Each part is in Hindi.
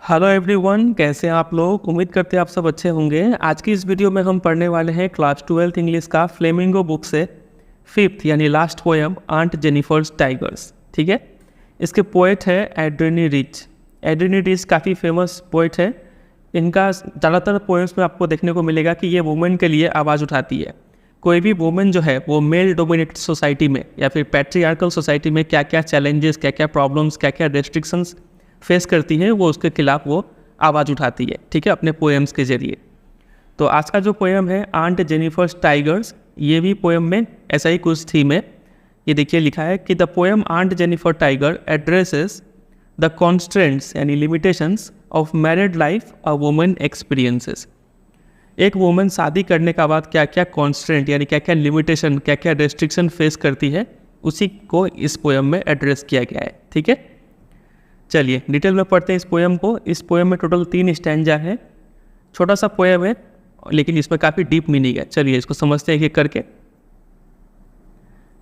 हेलो एवरीवन, कैसे हैं आप लोग। उम्मीद करते हैं आप सब अच्छे होंगे। आज की इस वीडियो में हम पढ़ने वाले हैं क्लास 12th इंग्लिश का फ्लेमिंगो बुक से फिफ्थ यानी last poem aunt Jennifer's tigers. ठीक है, इसके पोएट है एड्रेनी रिच। एड्रेनी रिच काफ़ी फेमस पोएट है। इनका ज़्यादातर पोएम्स में आपको देखने को मिलेगा कि ये वुमेन के लिए आवाज़ उठाती है। कोई भी वुमेन जो है वो मेल डोमिनेटेड सोसाइटी में या फिर पैट्रियार्कल सोसाइटी में क्या क्या चैलेंजेस, क्या क्या प्रॉब्लम्स, क्या क्या रेस्ट्रिक्शंस फेस करती है, वो उसके खिलाफ वो आवाज़ उठाती है। ठीक है, अपने पोएम्स के जरिए। तो आज का जो पोएम है आंट जेनिफर्स टाइगर्स, ये भी पोएम में ऐसा ही कुछ थीम है। ये देखिए लिखा है कि the poem Aunt Jennifer tiger addresses the constraints यानी limitations of married life a woman experiences. एक वुमन शादी करने का बाद क्या क्या कॉन्स्ट्रेंट यानी क्या क्या लिमिटेशन, क्या क्या रेस्ट्रिक्शन फेस करती है, उसी को इस पोएम में एड्रेस किया गया है। ठीक है, चलिए डिटेल में पढ़ते हैं इस पोएम को। इस पोएम में टोटल 3 स्टैंजा है। छोटा सा पोएम है लेकिन इसमें काफ़ी डीप मीनिंग है। चलिए इसको समझते हैं एक करके।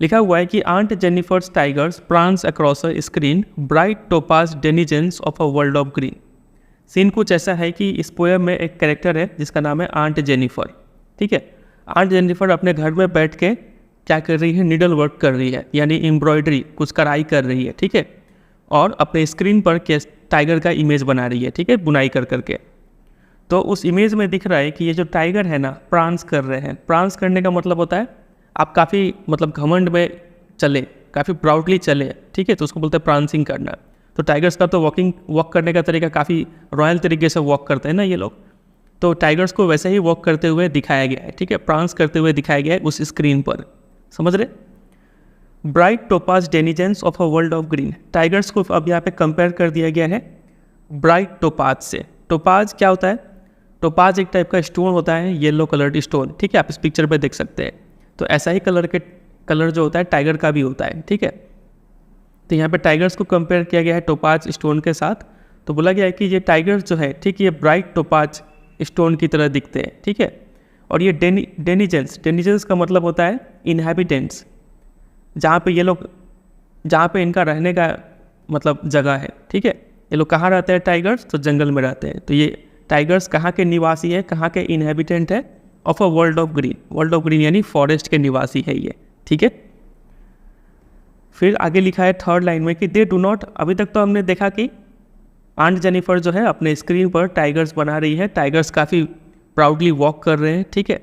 लिखा हुआ है कि aunt Jennifer's tigers prance across a screen bright topaz denizens of a world of green. Scene कुछ ऐसा है कि इस पोएम में एक कैरेक्टर है जिसका नाम है आंट जेनिफर। ठीक है, आंट जेनिफर अपने घर में बैठ के क्या कर रही है, नीडल वर्क कर रही है यानी एम्ब्रॉयडरी, कुछ कढ़ाई कर रही है। ठीक है, और अपने स्क्रीन पर टाइगर का इमेज बना रही है। ठीक है, बुनाई कर करके। तो उस इमेज में दिख रहा है कि ये जो टाइगर है ना, प्रांस कर रहे हैं। प्रांस करने का मतलब होता है आप काफ़ी घमंड में चले, काफ़ी प्राउडली चले। ठीक है, तो उसको बोलते हैं प्रांसिंग करना। तो टाइगर्स का तो वॉक करने का तरीका काफ़ी रॉयल तरीके से वॉक करते हैं ना ये लोग। तो टाइगर्स को वैसे ही वॉक करते हुए दिखाया गया है। ठीक है, प्रांस करते हुए दिखाया गया है उस स्क्रीन पर। समझ रहे। Bright topaz denizens of a world of green. Tigers को अब यहाँ पे कंपेयर कर दिया गया है ब्राइट टोपाज से। टोपाज क्या होता है? टोपाज एक टाइप का स्टोन होता है, येलो कलर्ड स्टोन। ठीक है, आप इस पिक्चर पे देख सकते हैं। तो ऐसा ही कलर जो होता है टाइगर का भी होता है। ठीक है, तो यहाँ पे टाइगर्स को कंपेयर किया गया है टोपाज स्टोन के साथ। तो बोला गया है कि ये टाइगर्स जो है, ठीक, ये ब्राइट टोपाज स्टोन की तरह दिखते हैं। ठीक है, और ये डेनिजेंस का मतलब होता है इनहेबिटेंट्स, जहाँ पे इनका रहने का जगह है। ठीक है, ये लोग कहाँ रहते हैं टाइगर्स? तो जंगल में रहते हैं। तो ये टाइगर्स कहाँ के निवासी है, कहाँ के इनहेबिटेंट है? Of a world of green. World of green यानी फॉरेस्ट के निवासी है ये। ठीक है, फिर आगे लिखा है थर्ड लाइन में कि दे डू नॉट। अभी तक तो हमने देखा कि आंट जेनिफर जो है अपने स्क्रीन पर टाइगर्स बना रही है। टाइगर्स काफ़ी प्राउडली वॉक कर रहे हैं। ठीक है,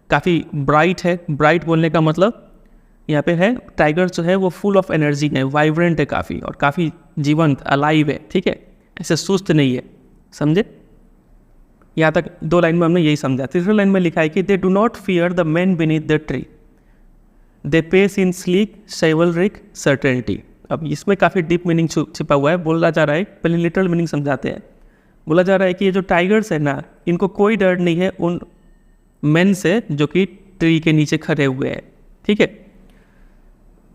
काफ़ी ब्राइट है। ब्राइट बोलने का मतलब यहाँ पे है टाइगर जो है वो फुल ऑफ एनर्जी है, वाइब्रेंट है काफ़ी, और काफ़ी जीवंत, अलाइव है। ठीक है, ऐसे सुस्त नहीं है। समझे? यहाँ तक 2 लाइन में हमने यही समझा। तीसरे लाइन में लिखा है कि they do not fear the man beneath the tree, they pace in sleek chivalric certainty. अब इसमें काफ़ी डीप मीनिंग छिपा हुआ है। बोला जा रहा है, पहले लिटरल मीनिंग समझाते हैं। बोला जा रहा है कि ये जो टाइगर्स है ना, इनको कोई डर नहीं है उन मैन से जो कि ट्री के नीचे खड़े हुए हैं। ठीक है,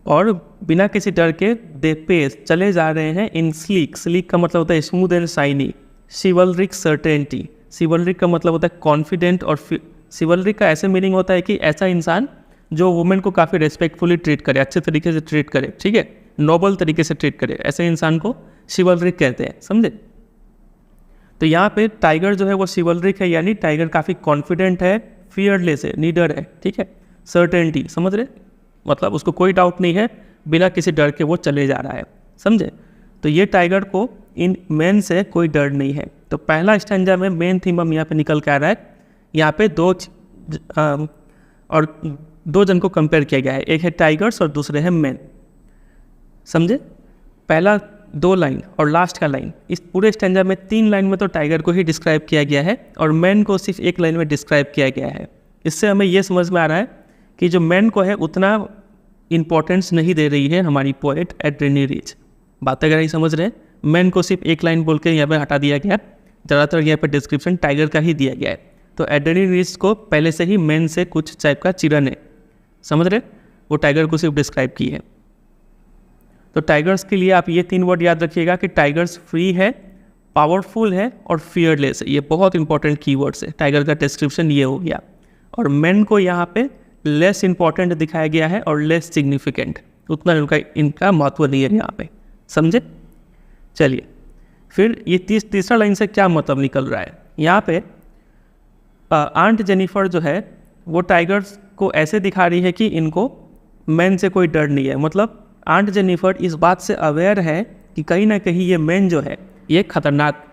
और बिना किसी डर के दे पेस चले जा रहे हैं इन स्लीक। स्लीक का मतलब होता है स्मूथ एंड शाइनी। शिवलरिक सर्टेनिटी, शिवलरिक का मतलब होता है कॉन्फिडेंट, और शिवलरिक का ऐसे मीनिंग होता है कि ऐसा इंसान जो वुमेन को काफ़ी रेस्पेक्टफुली ट्रीट करे, अच्छे तरीके से ट्रीट करे। ठीक है, नोबल तरीके से ट्रीट करे, ऐसे इंसान को शिवलरिक कहते हैं। समझे? तो यहाँ पे टाइगर जो है वो शिवलरिक है, यानी टाइगर काफ़ी कॉन्फिडेंट है, फियरलेस है, नीडर है। ठीक है, सर्टेनिटी, समझ रहे? मतलब उसको कोई डाउट नहीं है, बिना किसी डर के वो चले जा रहा है। समझे? तो ये टाइगर को इन मेन से कोई डर नहीं है। तो पहला स्टैंजा में मेन थीम हम यहाँ पे निकल के आ रहा है। यहाँ पे दो जन को कंपेयर किया गया है, एक है टाइगर्स और दूसरे हैं मेन। समझे? पहला 2 लाइन और लास्ट का लाइन, इस पूरे स्टैंजा में 3 लाइन में तो टाइगर को ही डिस्क्राइब किया गया है और मैन को सिर्फ 1 लाइन में डिस्क्राइब किया गया है। इससे हमें ये समझ में आ रहा है कि जो मैन को है उतना इम्पोर्टेंस नहीं दे रही है हमारी पोएट एड्रेनी रिच। बात अगर नहीं समझ रहे हैं, मैन को सिर्फ 1 लाइन बोल के यहाँ पे हटा दिया गया। ज़्यादातर यहाँ पे डिस्क्रिप्शन टाइगर का ही दिया गया है। तो एड्रेनी रिच को पहले से ही मैन से कुछ टाइप का चिरन है। समझ रहे? वो टाइगर को सिर्फ डिस्क्राइब की है। तो टाइगर्स के लिए आप ये 3 वर्ड याद रखिएगा कि टाइगर्स फ्री है, पावरफुल है और फियरलेस है। ये बहुत इंपॉर्टेंट कीवर्ड्स है। टाइगर का डिस्क्रिप्शन ये हो गया। और मैन को यहाँ पे लेस इंपॉर्टेंट दिखाया गया है और लेस सिग्निफिकेंट, उतना इनका महत्व नहीं है यहाँ पे। समझे? चलिए फिर ये तीसरा लाइन से क्या मतलब निकल रहा है, यहाँ पे आंट जेनिफर जो है वो टाइगर्स को ऐसे दिखा रही है कि इनको मैन से कोई डर नहीं है। मतलब आंट जेनिफर इस बात से अवेयर है कि कहीं ना कहीं ये मैन जो है ये खतरनाक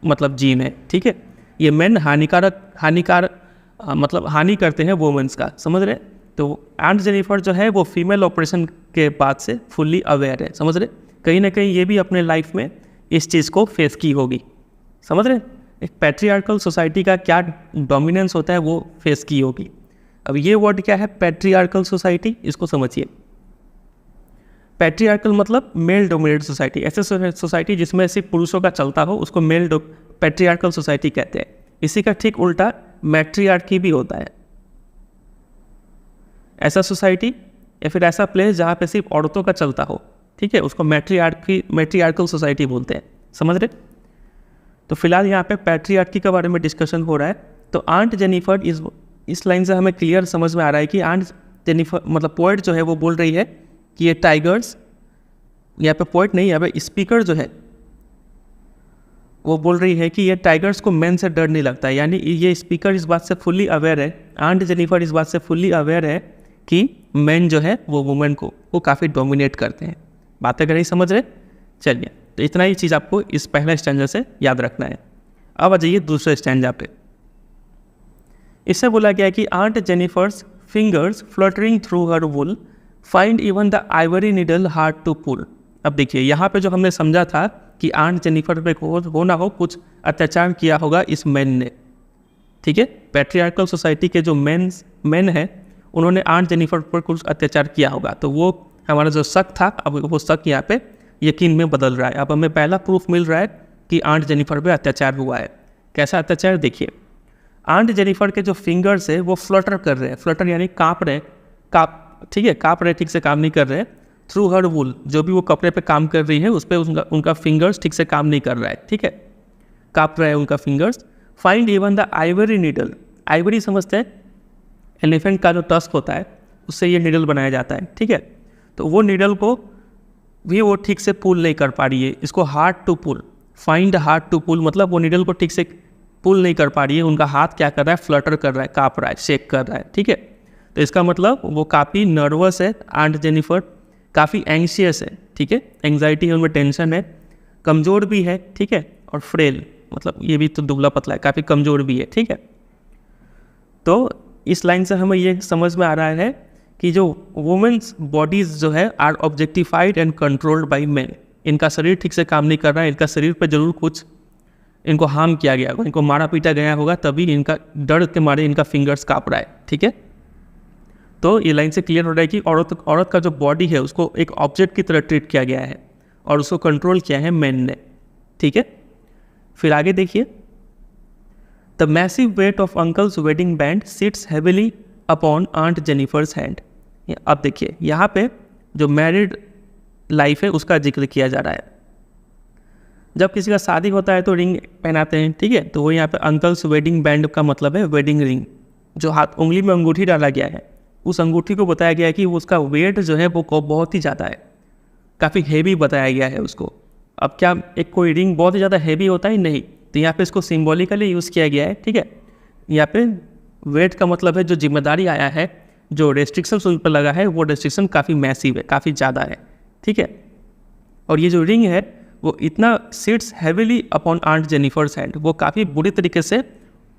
मतलब जीव है, ठीक है। ये मैन मतलब हानि करते हैं वुमेन्स का, समझ रहे। तो आंट जेनिफर जो है वो फीमेल ऑपरेशन के बाद से फुल्ली अवेयर है, समझ रहे। कहीं ना कहीं ये भी अपने लाइफ में इस चीज़ को फेस की होगी, समझ रहे। एक पैट्रियार्कल सोसाइटी का क्या डोमिनेंस होता है वो फेस की होगी। अब ये वर्ड क्या है, पैट्रियार्कल सोसाइटी, इसको समझिए। पैट्रियार्कल मतलब मेल डोमिनेटेड सोसाइटी, ऐसे सोसाइटी जिसमें सिर्फ पुरुषों का चलता हो उसको मेल पैट्रियार्कल सोसाइटी कहते हैं। इसी का ठीक उल्टा मैट्रियार्की भी होता है। ऐसा सोसाइटी या फिर ऐसा प्लेस जहाँ पे सिर्फ औरतों का चलता हो, ठीक है, उसको मैट्रियार्कल सोसाइटी बोलते हैं, समझ रहे। तो फिलहाल यहाँ पे पैट्रियार्की के बारे में डिस्कशन हो रहा है। तो आंट जेनिफर इस लाइन से हमें क्लियर समझ में आ रहा है कि आंट जेनिफर मतलब पोएट जो है वो बोल रही है कि ये टाइगर्स, यहाँ पे पोएट नहीं, यहाँ पे स्पीकर जो है वो बोल रही है कि ये टाइगर्स को मैन से डर नहीं लगता। यानी ये स्पीकर इस बात से फुल्ली अवेयर है, आंट जेनिफर इस बात से फुल्ली अवेयर है कि मैन जो है वो वुमेन को वो काफ़ी डोमिनेट करते हैं। बातें करें, समझ रहे। चलिए, तो इतना ही चीज़ आपको इस पहला स्टैंजा से याद रखना है। अब आ जाइए दूसरे स्टैंजा पे। इससे बोला गया कि aunt Jennifer's fingers fluttering through her wool find even the ivory needle hard to pull. अब देखिए यहाँ पे जो हमने समझा था कि आंट जेनिफर पे हो ना हो कुछ अत्याचार किया होगा इस मैन ने, ठीक है। पैट्रियार्कल सोसाइटी के जो मैन है उन्होंने आंट जेनिफर पर कुछ अत्याचार किया होगा। तो वो हमारा जो शक था अब वो शक यहाँ पे यकीन में बदल रहा है। अब हमें पहला प्रूफ मिल रहा है कि आंट जेनिफर पे अत्याचार हुआ है। कैसा अत्याचार, देखिए। आंट जेनिफर के जो फिंगर्स है वो फ्लटर कर रहे हैं, फ्लटर यानी काँप रहे, ठीक है, काँप रहे, ठीक से काम नहीं कर रहे। थ्रू हर वुल, जो भी वो कपड़े पे काम कर रही है उस पर उनका फिंगर्स ठीक से काम नहीं कर रहा है, ठीक है, काँप रहा है उनका fingers. Find even the Ivory needle, Ivory समझते हैं, एलिफेंट का जो टस्क होता है उससे ये नीडल बनाया जाता है, ठीक है। तो वो नीडल को भी वो ठीक से पुल नहीं कर पा रही है, इसको hard to pull, find hard to pull मतलब वो नीडल को ठीक से पुल नहीं कर पा रही है। उनका हाथ क्या कर रहा है, फ्लटर कर रहा है, काँप रहा है, शेक कर रहा है, ठीक है। तो इसका मतलब वो काफ़ी नर्वस है, आंट जेनिफर काफ़ी एंग्शियस है, ठीक है, एंग्जाइटी है, उनमें टेंशन है, कमज़ोर भी है, ठीक है, और फ्रेल मतलब ये भी तो दुबला पतला है, काफ़ी कमज़ोर भी है, ठीक है। तो इस लाइन से हमें ये समझ में आ रहा है कि जो वुमेन्स बॉडीज़ जो है are objectified and controlled by man. इनका शरीर ठीक से काम नहीं कर रहा है, इनका शरीर पर जरूर कुछ इनको हार्म किया गया होगा, इनको मारा पीटा गया होगा, तभी इनका डर के मारे इनका फिंगर्स काँप रहा है, ठीक है। तो ये लाइन से क्लियर हो रहा है कि औरत का जो बॉडी है उसको एक ऑब्जेक्ट की तरह ट्रीट किया गया है और उसको कंट्रोल किया है मैन ने, ठीक है। फिर आगे देखिए, the massive weight of uncle's wedding band sits heavily upon aunt Jennifer's hand. अब देखिए यहाँ पे जो मैरिड लाइफ है उसका जिक्र किया जा रहा है। जब किसी का शादी होता है तो रिंग पहनाते हैं, ठीक है। तो वो यहाँ पे अंकल्स वेडिंग बैंड का मतलब है वेडिंग रिंग, जो हाथ उंगली में अंगूठी डाला गया है। उस अंगूठी को बताया गया है कि उसका वेट जो है वो बहुत ही ज़्यादा है, काफ़ी हेवी बताया गया है उसको। अब क्या एक कोई रिंग बहुत ही ज़्यादा हेवी होता है, नहीं, तो यहाँ पे इसको सिंबॉलिकली यूज़ किया गया है, ठीक है। यहाँ पे वेट का मतलब है जो जिम्मेदारी आया है, जो रेस्ट्रिक्शन उन पर लगा है वो रेस्ट्रिक्शन काफ़ी मैसिव है, काफ़ी ज़्यादा है, ठीक है। और ये जो रिंग है वो इतना sits heavily upon aunt Jennifer's hand, वो काफ़ी बुरी तरीके से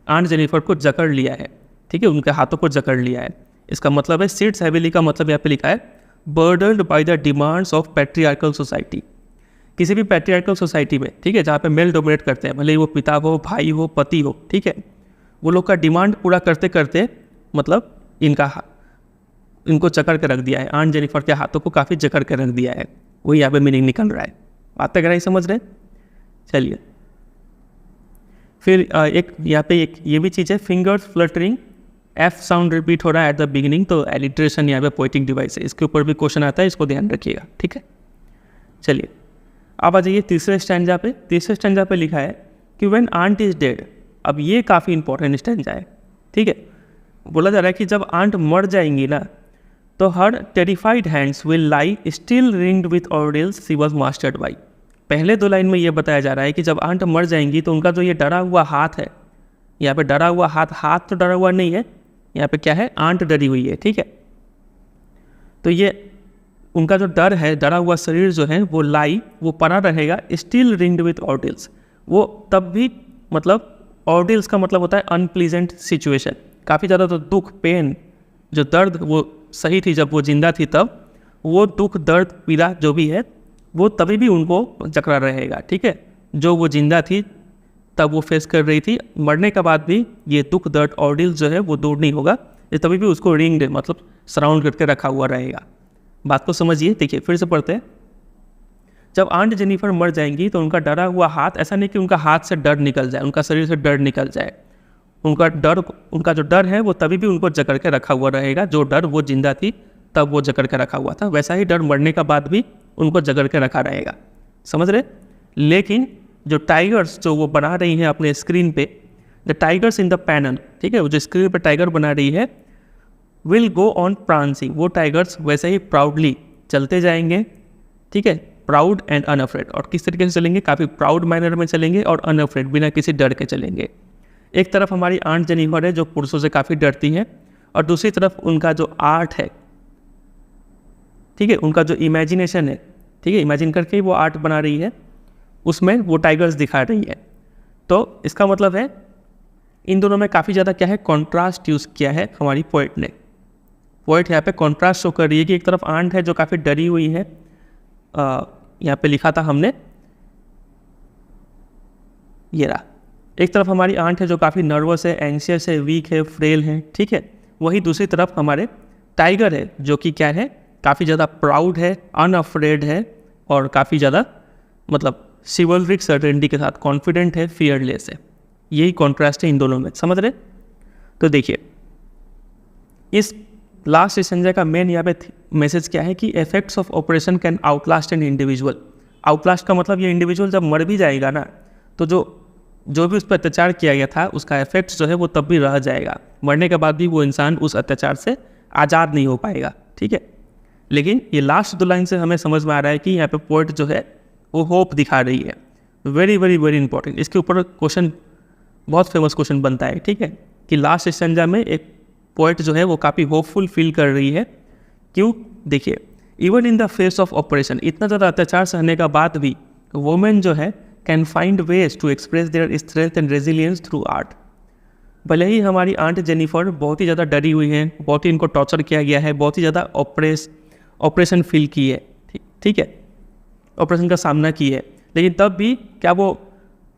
आंट जेनिफर को जकड़ लिया है, ठीक है, उनके हाथों को जकड़ लिया है। इसका मतलब है सिट्स हैविली का मतलब यहाँ पे लिखा है burdened by the demands of patriarchal society. किसी भी पैट्रियार्कल सोसाइटी में, ठीक है, जहाँ पे मेल डोमिनेट करते हैं, भले ही वो पिता हो, भाई हो, पति हो, ठीक है, वो लोग का डिमांड पूरा करते करते मतलब इनको जकड़ के रख दिया है, आंट जेनिफर के हाथों को काफ़ी जकड़ के रख दिया है। वही यहाँ पे मीनिंग निकल रहा है। बात अगर समझ रहे हैं, चलिए। फिर एक यहाँ पे एक ये भी चीज़ है, fingers fluttering, F sound repeat हो रहा है एट द बिगिनिंग, तो एलिट्रेशन यहाँ पे पोएटिक डिवाइस है, इसके ऊपर भी क्वेश्चन आता है, इसको ध्यान रखिएगा, ठीक है। चलिए अब आ जाइए तीसरे स्टैंजा पे। तीसरे स्टैंजा पे लिखा है कि व्हेन आंट इज डेड। अब ये काफ़ी इंपॉर्टेंट स्टैंजा है, ठीक है। बोला जा रहा है कि जब आंट मर जाएंगी ना तो her terrified hands will lie still ringed with ordeals she was mastered by. पहले 2 लाइन में ये बताया जा रहा है कि जब आंट मर जाएंगी तो उनका जो ये डरा हुआ हाथ है, यहाँ पे डरा हुआ हाथ तो डरा हुआ नहीं है, यहाँ पे क्या है, आंट डरी हुई है, ठीक है। तो ये उनका जो डर है, डरा हुआ शरीर जो है वो पड़ा रहेगा स्टिल रिंग्ड विथ ऑर्डिल्स। वो तब भी, मतलब ऑर्डिल्स का मतलब होता है अनप्लीजेंट सिचुएशन, काफ़ी ज़्यादा तो दुख, पेन, जो दर्द वो सही थी जब वो जिंदा थी तब, वो दुख, दर्द, पीड़ा जो भी है वो तभी भी उनको जकड़ा रहेगा, ठीक है। जो वो जिंदा थी तब वो फेस कर रही थी, मरने के बाद भी ये दुख, दर्द, ऑर्डिल्स जो है वो दूर नहीं होगा, ये तभी भी उसको रिंग्ड, मतलब सराउंड करके रखा हुआ रहेगा। बात को समझिए। देखिए फिर से पढ़ते हैं। जब आंट जेनिफर मर जाएंगी तो उनका डरा हुआ हाथ, ऐसा नहीं कि उनका हाथ से डर निकल जाए, उनका शरीर से डर निकल जाए, उनका जो डर है वो तभी भी उनको जकड़ के रखा हुआ रहेगा। जो डर वो जिंदा थी तब वो जकड़ के रखा हुआ था, वैसा ही डर मरने का बाद भी उनको जकड़ के रखा रहेगा। समझ रहे। लेकिन जो टाइगर्स जो वो बना रही हैं अपने स्क्रीन पे, the tigers in the panel, ठीक है, वो जो स्क्रीन पे टाइगर बना रही है, विल गो ऑन प्रांसिंग, वो टाइगर्स वैसे ही प्राउडली चलते जाएंगे, ठीक है, प्राउड एंड अनअफ्रेड। और किस तरीके से चलेंगे, काफ़ी प्राउड मैनर में चलेंगे और अनअफ्रेड, बिना किसी डर के चलेंगे। एक तरफ हमारी आंट जेनिफर है जो पुरुषों से काफ़ी डरती है, और दूसरी तरफ उनका जो आर्ट है, ठीक है, उनका जो इमेजिनेशन है, ठीक है, इमेजिन करके वो आर्ट बना रही है, उसमें वो टाइगर्स दिखा रही है। तो इसका मतलब है इन दोनों में काफ़ी ज़्यादा क्या है, कॉन्ट्रास्ट यूज़ किया है हमारी पोइट ने। पोइट यहाँ पे कॉन्ट्रास्ट शो कर रही है कि एक तरफ आंट है जो काफ़ी डरी हुई है, यहाँ पे लिखा था हमने, ये रहा, एक तरफ हमारी आंट है जो काफ़ी नर्वस है, एंशियस है, वीक है, फ्रेल है, ठीक है। वही दूसरी तरफ हमारे टाइगर है जो कि क्या है, काफ़ी ज़्यादा प्राउड है, अनअफ्रेड है, और काफ़ी ज़्यादा मतलब सिवलरिक सर्टेनिटी के साथ कॉन्फिडेंट है, फियरलेस है। यही कॉन्ट्रास्ट है इन दोनों में, समझ रहे। तो देखिए इस लास्ट स्टेंजा का मेन यहाँ पे मैसेज क्या है कि effects of operation can Outlast an individual. Outlast का मतलब ये इंडिविजुअल जब मर भी जाएगा ना, तो जो भी उस पर अत्याचार किया गया था उसका इफेक्ट्स जो है वो तब भी रह जाएगा, मरने के बाद भी वो इंसान उस अत्याचार से आज़ाद नहीं हो पाएगा, ठीक है। लेकिन ये लास्ट 2 लाइन से हमें समझ में आ रहा है कि यहाँ पे पोइट जो है वो होप दिखा रही है। वेरी वेरी वेरी इंपॉर्टेंट, इसके ऊपर क्वेश्चन, बहुत फेमस क्वेश्चन बनता है, ठीक है, कि लास्ट स्टेंजा में एक पोइट जो है वो काफ़ी होपफुल फील कर रही है। क्यों, देखिए, even in the face of operation, इतना ज़्यादा अत्याचार सहने का बाद भी वुमेन जो है can find ways to express their strength and resilience through art. भले ही हमारी आंट जेनिफर बहुत ही ज़्यादा डरी हुई हैं, बहुत ही इनको टॉर्चर किया गया है, बहुत ही ज़्यादा ऑपरेशन फील की है, ठीक है, ऑपरेशन का सामना की है, लेकिन तब भी क्या वो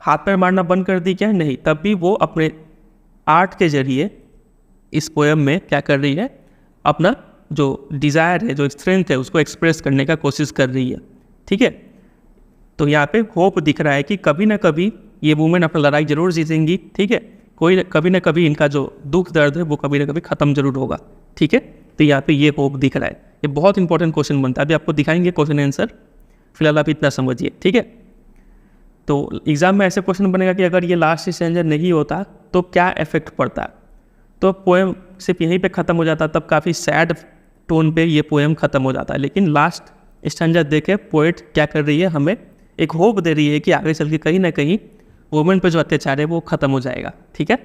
हाथ पैर मारना बंद कर दी, क्या नहीं, तब भी वो अपने आर्ट के जरिए इस पोएम में क्या कर रही है, अपना जो डिज़ायर है, जो स्ट्रेंथ है, उसको एक्सप्रेस करने का कोशिश कर रही है, ठीक है। तो यहाँ पे होप दिख रहा है कि कभी ना कभी ये वुमेन अपना लड़ाई जरूर जीतेंगी, ठीक है, कभी ना कभी इनका जो दुख दर्द है वो कभी ना कभी ख़त्म जरूर होगा, ठीक है। तो यहाँ पे ये होप दिख रहा है। ये बहुत इंपॉर्टेंट क्वेश्चन बनता है, अभी आपको दिखाएंगे क्वेश्चन आंसर, फिलहाल आप इतना समझिए, ठीक है। तो एग्जाम में ऐसे क्वेश्चन बनेगा कि अगर ये लास्ट स्टैंजा नहीं होता तो क्या इफेक्ट पड़ता, तो पोएम सिर्फ यहीं पे ख़त्म हो जाता, तब काफ़ी सैड टोन पे ये पोएम ख़त्म हो जाता है। लेकिन लास्ट स्टैंजा देखे पोएट क्या कर रही है, हमें एक होप दे रही है कि आगे चल के कहीं ना कहीं वुमेन पे जो अत्याचार है वो ख़त्म हो जाएगा, ठीक है।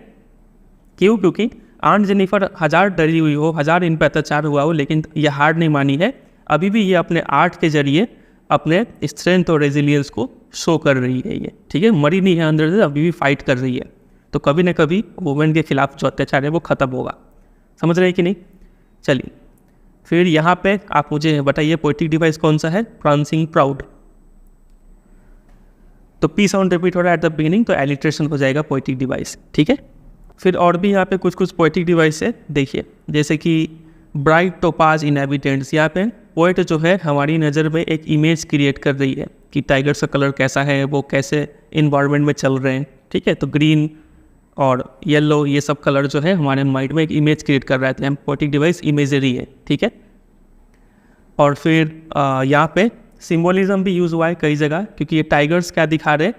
क्यों, क्योंकि आंट जेनिफर 1000 डरी हुई हो, 1000 इन पर अत्याचार हुआ हो, लेकिन ये हार नहीं मानी है, अभी भी ये अपने आर्ट के जरिए अपने स्ट्रेंथ और रेजिलियंस को शो कर रही है ये, ठीक है, मरी नहीं है अंदर से, अभी भी फाइट कर रही है। तो कभी ना कभी वुमेन के खिलाफ जो अत्याचार है वो ख़त्म होगा, समझ रहे हैं कि नहीं। चलिए फिर यहाँ पे आप मुझे बताइए पोएटिक डिवाइस कौन सा है, प्रांसिंग प्राउड। तो पी साउंड रिपीट हो रहा है एट द बिगिनिंग, तो एलिट्रेशन हो जाएगा पोएटिक डिवाइस, ठीक है। फिर और भी यहाँ पे कुछ पोएटिक डिवाइस है, देखिए, जैसे कि ब्राइट टोपाज इनहैबिटेंट्स। यहाँ पे पोएट जो है हमारी नज़र में एक इमेज क्रिएट कर रही है कि टाइगर्स का कलर कैसा है, वो कैसे इन्वायरमेंट में चल रहे हैं, ठीक है। तो ग्रीन और येलो ये सब कलर जो है हमारे माइंड में एक इमेज क्रिएट कर रहा है, तो पोएटिक डिवाइस इमेजरी है, ठीक है। और फिर यहाँ पे सिम्बोलिज्म भी यूज़ हुआ है कई जगह, क्योंकि ये टाइगर्स क्या दिखा रहे हैं,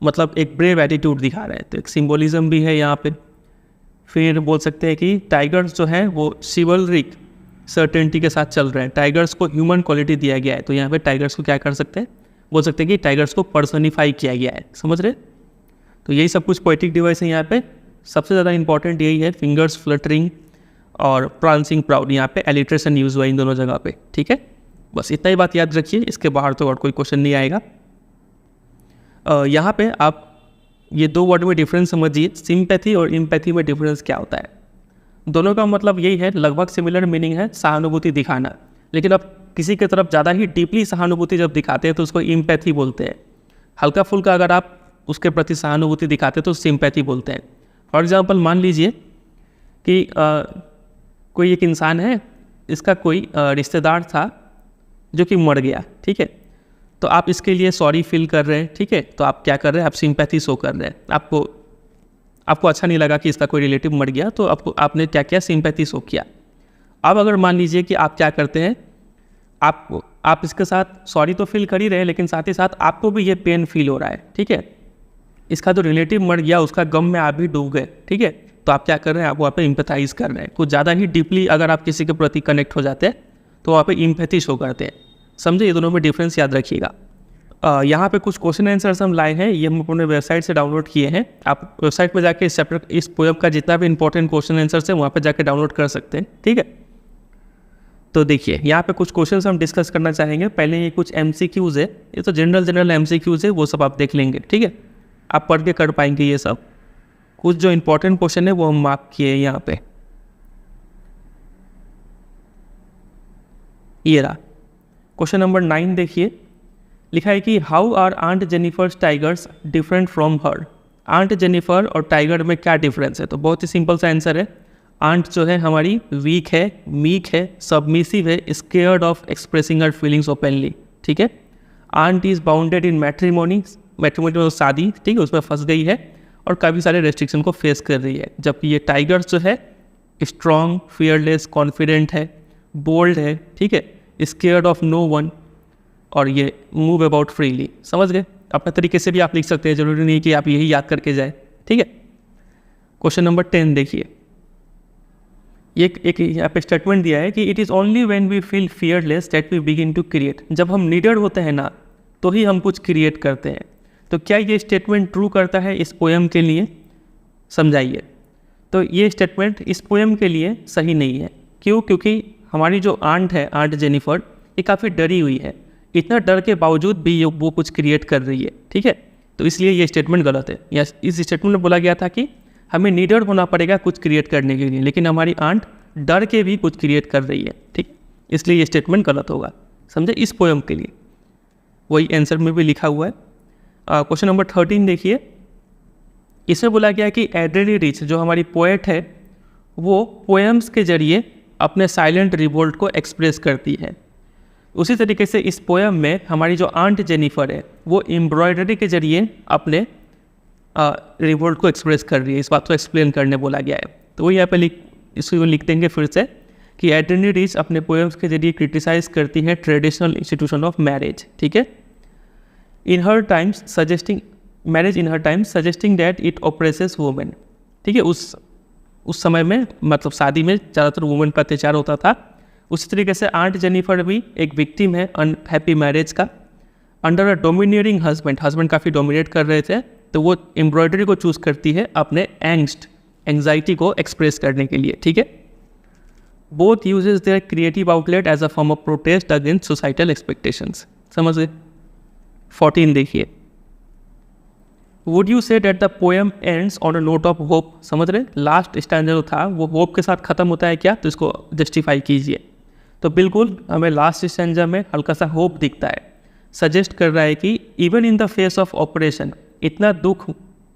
मतलब एक ब्रेव एटीट्यूड दिखा रहे हैं, तो एक सिम्बोलिज्म भी है यहाँ पे। फिर बोल सकते हैं कि टाइगर्स जो है वो सिवलरिक सर्टेनिटी के साथ चल रहे हैं, टाइगर्स को ह्यूमन क्वालिटी दिया गया है, तो यहाँ पे टाइगर्स को क्या कर सकते हैं, बोल सकते हैं कि टाइगर्स को पर्सोनिफाई किया गया है, समझ रहे। तो यही सब कुछ पोएटिक डिवाइस है यहाँ पे। सबसे ज़्यादा इंपॉर्टेंट यही है फिंगर्स फ्लटरिंग और प्रांसिंग प्राउड, यहाँ पे एलिट्रेशन यूज़ हुआ इन दोनों जगह पे, ठीक है। बस इतना ही बात याद रखिए, इसके बाहर तो और कोई क्वेश्चन नहीं आएगा। यहाँ पे आप ये दो वर्ड में डिफरेंस समझिए, सिंपैथी और इम्पैथी में डिफरेंस क्या होता है। दोनों का मतलब यही है, लगभग सिमिलर मीनिंग है, सहानुभूति दिखाना। लेकिन अब किसी की तरफ ज़्यादा ही डीपली सहानुभूति जब दिखाते हैं तो उसको इम्पैथी बोलते हैं। हल्का फुल्का अगर आप उसके प्रति सहानुभूति दिखाते हैं तो सिंपैथी बोलते हैं। फॉर एग्जांपल मान लीजिए कि कोई एक इंसान है, इसका कोई रिश्तेदार था जो कि मर गया, ठीक है। तो आप इसके लिए सॉरी फील कर रहे हैं, ठीक है। तो आप क्या कर रहे हैं, आप सिंपैथी शो कर रहे हैं। आपको अच्छा नहीं लगा कि इसका कोई रिलेटिव मर गया, तो आपने क्या किया, सिंपैथी शो किया। अब अगर मान लीजिए कि आप क्या करते हैं, आप इसके साथ सॉरी तो फील कर ही रहे हैं, लेकिन साथ ही साथ आपको भी ये पेन फील हो रहा है, ठीक है। इसका जो रिलेटिव मर गया उसका गम में आप भी डूब गए, ठीक है। तो आप क्या कर रहे हैं, आप वहाँ पे इम्पैथाइज कर रहे हैं। कुछ ज़्यादा ही डीपली अगर आप किसी के प्रति कनेक्ट हो जाते हैं तो वहाँ पे इम्पैथी शो करते हैं, समझे। ये दोनों में डिफरेंस याद रखिएगा। यहाँ पे कुछ क्वेश्चन आंसर्स हम लाए हैं, ये हम अपने वेबसाइट से डाउनलोड किए हैं। आप वेबसाइट पर जाके इस चैप्टर, इस पोएम का जितना भी इंपॉर्टेंट क्वेश्चन आंसर्स है वहाँ पे जाके डाउनलोड कर सकते हैं, ठीक है। तो देखिए यहाँ पे कुछ क्वेश्चंस हम डिस्कस करना चाहेंगे। पहले ये कुछ MCQs है, ये तो जनरल MCQs है, वो सब आप देख लेंगे, ठीक है। आप पढ़ के कर पाएंगे ये सब। कुछ जो इंपॉर्टेंट क्वेश्चन है वो हम मार्क किए हैं यहाँ पे। ये रहा क्वेश्चन नंबर 9, देखिए लिखा है कि how are aunt Jennifer's tigers different from her. Aunt Jennifer और टाइगर में क्या डिफरेंस है। तो बहुत ही सिंपल सा आंसर है, आंट जो है हमारी वीक है, मीक है, सबमिसिव है, scared of expressing her feelings openly, ठीक है। Aunt is bounded in matrimony मतलब शादी, ठीक है, उसमें फंस गई है और काफ़ी सारे रेस्ट्रिक्शन को फेस कर रही है। जबकि ये टाइगर्स जो है स्ट्रॉन्ग, फियरलेस, कॉन्फिडेंट है, बोल्ड है, ठीक है, स्केयर्ड ऑफ नो वन, और ये मूव अबाउट फ्रीली। समझ गए। अपने तरीके से भी आप लिख सकते हैं, जरूरी नहीं कि आप यही याद करके जाए, ठीक है। क्वेश्चन नंबर 10 देखिए, एक यहाँ पे स्टेटमेंट दिया है कि it is only when we feel fearless that we begin to create. जब हम नीडेड होते हैं ना तो ही हम कुछ क्रिएट करते हैं। तो क्या ये स्टेटमेंट ट्रू करता है इस पोएम के लिए, समझाइए। तो ये स्टेटमेंट इस पोएम के लिए सही नहीं है। क्यों? क्योंकि हमारी जो आंट है, आंट जेनिफर, ये काफ़ी डरी हुई है। इतना डर के बावजूद भी वो कुछ क्रिएट कर रही है, ठीक है। तो इसलिए ये स्टेटमेंट गलत है। या इस स्टेटमेंट में बोला गया था कि हमें नीडेड होना पड़ेगा कुछ क्रिएट करने के लिए, लेकिन हमारी आंट डर के भी कुछ क्रिएट कर रही है, ठीक। इसलिए ये स्टेटमेंट गलत होगा, समझे, इस पोएम के लिए। वही आंसर में भी लिखा हुआ है। क्वेश्चन नंबर 13 देखिए, इसमें बोला गया कि एड्रेली रिच जो हमारी पोएट है वो पोएम्स के जरिए अपने साइलेंट रिवोल्ट को एक्सप्रेस करती है। उसी तरीके से इस पोएम में हमारी जो आंट जेनिफर है वो एम्ब्रॉयडरी के जरिए अपने रिवोल्ट को एक्सप्रेस कर रही है। इस बात को एक्सप्लेन करने बोला गया है। तो वो यहाँ पे इसको लिख देंगे फिर से कि एड्रेली रिच अपने पोएम्स के जरिए क्रिटिसाइज करती है ट्रेडिशनल इंस्टीट्यूशन ऑफ मैरिज, ठीक है। In her times suggesting marriage in her times suggesting that it oppresses women, ठीक है। उस समय में मतलब शादी में ज़्यादातर वुमेन पर अत्याचार होता था। उसी तरीके से आंट जेनिफर भी एक विक्टिम है अनहैप्पी मैरिज का। अंडर अ डोमिनियरिंग हस्बैंड काफ़ी डोमिनेट कर रहे थे, तो वो एम्ब्रॉयडरी को चूज़ करती है अपने एंग्जाइटी को एक्सप्रेस करने के लिए, ठीक है। Both uses their creative outlet as a form of protest against societal expectations. समझ गए। 14 देखिए, would you say that the poem ends on a note of hope. समझ रहे, लास्ट स्टैंडर जो था वो होप के साथ ख़त्म होता है क्या, तो इसको जस्टिफाई कीजिए। तो बिल्कुल हमें लास्ट स्टैंडर में हल्का सा होप दिखता है। सजेस्ट कर रहा है कि even in the face of operation, इतना दुख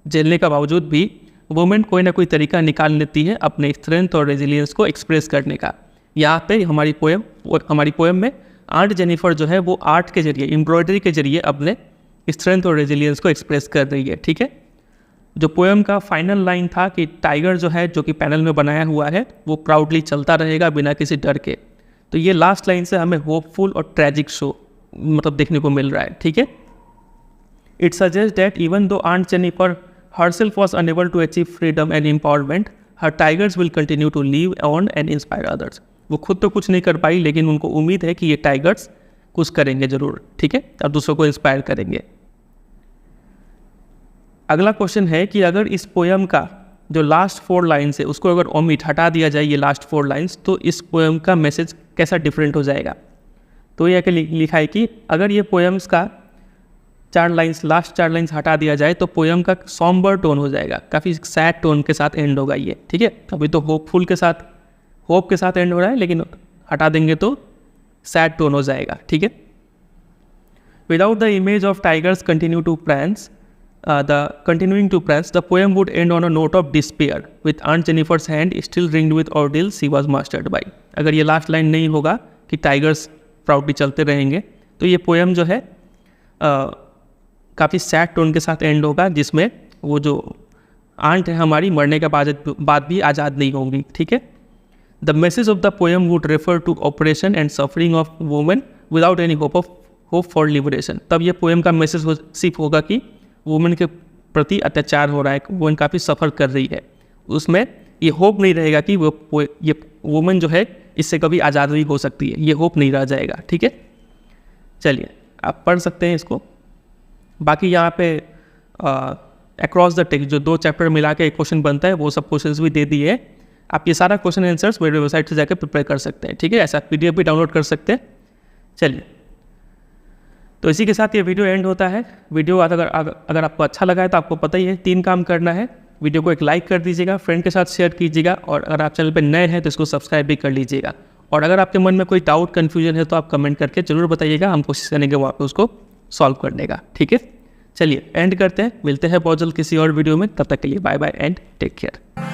झेलने का बावजूद भी वुमेन कोई ना कोई तरीका निकाल लेती है अपने स्ट्रेंथ और रेजिलियंस को एक्सप्रेस करने का। यहाँ पे हमारी पोएम में आंट जेनिफर जो है वो आर्ट के जरिए, एम्ब्रॉयडरी के जरिए अपने स्ट्रेंथ और रेजिलियंस को एक्सप्रेस कर रही है, ठीक है। जो पोएम का फाइनल लाइन था कि टाइगर जो है, जो कि पैनल में बनाया हुआ है, वो प्राउडली चलता रहेगा बिना किसी डर के। तो ये लास्ट लाइन से हमें होपफुल और ट्रेजिक शो मतलब देखने को मिल रहा है, ठीक है। It suggest that even though aunt Jennifer herself was unable to achieve freedom and empowerment, her tigers will continue to live on and inspire others. वो खुद तो कुछ नहीं कर पाई, लेकिन उनको उम्मीद है कि ये टाइगर्स कुछ करेंगे ज़रूर, ठीक है, और दूसरों को इंस्पायर करेंगे। अगला क्वेश्चन है कि अगर इस पोएम का जो लास्ट 4 लाइन्स है उसको अगर ओमिट हटा दिया जाए, ये लास्ट 4 लाइन्स, तो इस पोएम का मैसेज कैसा डिफरेंट हो जाएगा। तो ये लिखा है कि अगर ये पोएम्स का लास्ट 4 लाइन्स हटा दिया जाए तो पोएम का सॉम्बर टोन हो जाएगा, काफ़ी सैड टोन के साथ एंड होगा ये, ठीक है। अभी तो होप के साथ एंड हो रहा है, लेकिन हटा देंगे तो सैड टोन हो जाएगा, ठीक है। Without the image of tigers continuing to prance, the poem would end on a note of despair, with Aunt Jennifer's hand still ringed with ordeal she was mastered by। अगर ये लास्ट लाइन नहीं होगा कि टाइगर्स प्राउडली चलते रहेंगे, तो ये पोएम जो है काफ़ी सैड टोन के साथ एंड होगा, जिसमें वो जो आंट है हमारी मरने के बाद भी आज़ाद नहीं होंगी, ठीक है। The message of the poem would refer to oppression and suffering of women without any hope for liberation. तब ये पोएम का मैसेज सिर्फ होगा कि वुमेन के प्रति अत्याचार हो रहा है, वुमेन काफ़ी सफ़र कर रही है, उसमें ये होप नहीं रहेगा कि ये वुमेन जो है इससे कभी आज़ाद भी हो सकती है, ये होप नहीं रह जाएगा, ठीक है। चलिए आप पढ़ सकते हैं इसको। बाकी यहाँ पे अक्रॉस द टेक्स्ट जो 2 चैप्टर मिला के एक क्वेश्चन बनता है, वो सब क्वेश्चंस भी दे दिए हैं। आप ये सारा क्वेश्चन आंसर्स मेरे वेबसाइट से जाकर प्रिपेयर कर सकते हैं, ठीक है। ऐसा PDF भी डाउनलोड कर सकते हैं। चलिए, तो इसी के साथ ये वीडियो एंड होता है। वीडियो अगर आपको अच्छा लगा है तो आपको पता ही है 3 काम करना है। वीडियो को एक लाइक कर दीजिएगा, फ्रेंड के साथ शेयर कीजिएगा, और अगर आप चैनल पर नए हैं तो इसको सब्सक्राइब भी कर लीजिएगा। और अगर आपके मन में कोई डाउट कन्फ्यूजन है तो आप कमेंट करके ज़रूर बताइएगा, हम कोशिश करेंगे वहाँ पे उसको सॉल्व करने का, ठीक है। चलिए एंड करते हैं, मिलते हैं बहुत जल्द किसी और वीडियो में। तब तक के लिए bye bye and take care.